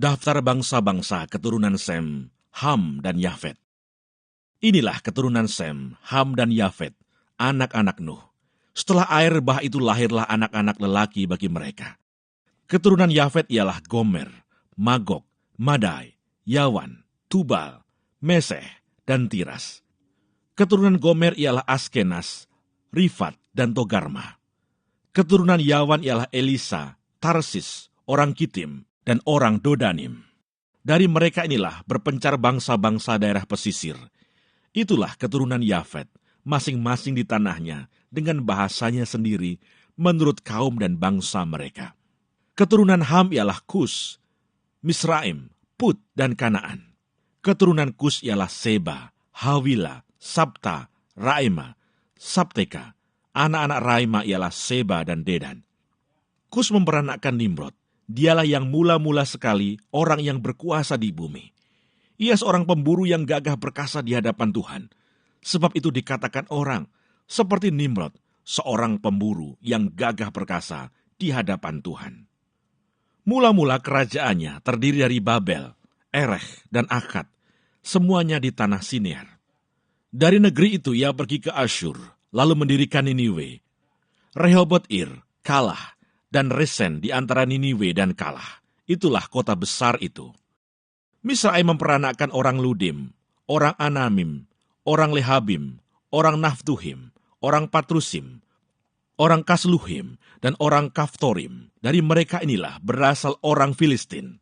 Daftar bangsa-bangsa keturunan Sem, Ham, dan Yafet. Inilah keturunan Sem, Ham, dan Yafet, anak-anak Nuh. Setelah air bah itu lahirlah anak-anak lelaki bagi mereka. Keturunan Yafet ialah Gomer, Magog, Madai, Yawan, Tubal, Meseh, dan Tiras. Keturunan Gomer ialah Askenas, Rifat, dan Togarma. Keturunan Yawan ialah Elisa, Tarsis, orang Kitim, dan orang Dodanim. Dari mereka inilah berpencar bangsa-bangsa daerah pesisir. Itulah keturunan Yafet, masing-masing di tanahnya, dengan bahasanya sendiri, menurut kaum dan bangsa mereka. Keturunan Ham ialah Kus, Misraim, Put, dan Kanaan. Keturunan Kus ialah Seba, Hawila, Sabta, Raima, Sabteka. Anak-anak Raima ialah Seba dan Dedan. Kus memperanakkan Nimrod. Dialah yang mula-mula sekali orang yang berkuasa di bumi. Ia seorang pemburu yang gagah perkasa di hadapan Tuhan. Sebab itu dikatakan orang, seperti Nimrod, seorang pemburu yang gagah perkasa di hadapan Tuhan. Mula-mula kerajaannya terdiri dari Babel, Erech, dan Akkad, semuanya di tanah Sinear. Dari negeri itu ia pergi ke Asyur, lalu mendirikan Niniwe. Rehoboth-ir, Kalah, dan Resen di antara Niniwe dan Kalah. Itulah kota besar itu. Misraim memperanakkan orang Ludim, orang Anamim, orang Lehabim, orang Naftuhim, orang Patrusim, orang Kasluhim, dan orang Kaftorim. Dari mereka inilah berasal orang Filistin.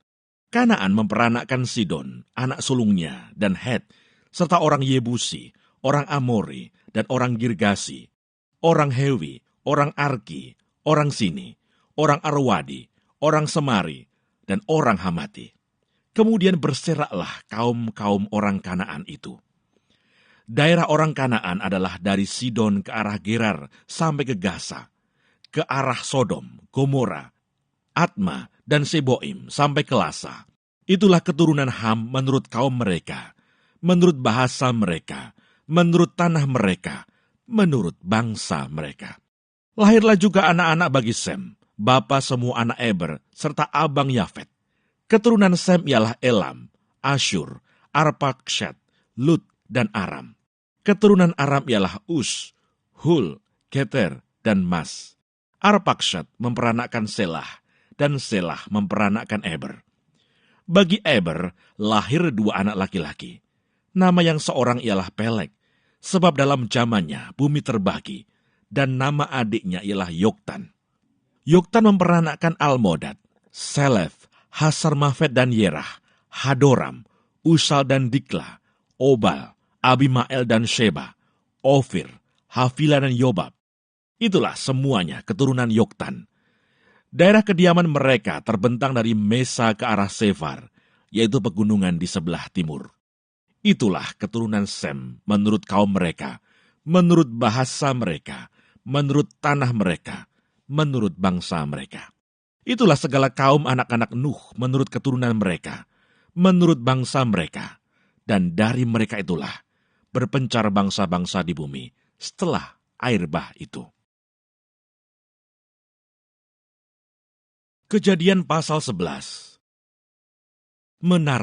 Kanaan memperanakkan Sidon, anak sulungnya, dan Het, serta orang Yebusi, orang Amori, dan orang Girgasi, orang Hewi, orang Arki, orang Sini, orang Arwadi, orang Semari, dan orang Hamati. Kemudian berseraklah kaum-kaum orang Kanaan itu. Daerah orang Kanaan adalah dari Sidon ke arah Gerar sampai ke Gaza, ke arah Sodom, Gomora, Atma, dan Seboim sampai ke Lasa. Itulah keturunan Ham menurut kaum mereka, menurut bahasa mereka, menurut tanah mereka, menurut bangsa mereka. Lahirlah juga anak-anak bagi Sem, bapa semua anak Eber, serta abang Yafet. Keturunan Sem ialah Elam, Asyur, Arpaksyad, Lut, dan Aram. Keturunan Aram ialah Us, Hul, Geter, dan Mas. Arpaksyad memperanakkan Selah, dan Selah memperanakkan Eber. Bagi Eber lahir dua anak laki-laki. Nama yang seorang ialah Pelek, sebab dalam zamannya bumi terbagi, dan nama adiknya ialah Yoktan. Yoktan memperanakkan Almodad, Selef, Hasarmafet dan Yerah, Hadoram, Usal dan Dikla, Obal, Abimael dan Sheba, Ofir, Havila dan Yobab. Itulah semuanya keturunan Yoktan. Daerah kediaman mereka terbentang dari Mesa ke arah Sefar, yaitu pegunungan di sebelah timur. Itulah keturunan Sem menurut kaum mereka, menurut bahasa mereka, menurut tanah mereka, menurut bangsa mereka. Itulah segala kaum anak-anak Nuh menurut keturunan mereka, menurut bangsa mereka. Dan dari mereka itulah berpencar bangsa-bangsa di bumi setelah air bah itu. Kejadian pasal 11.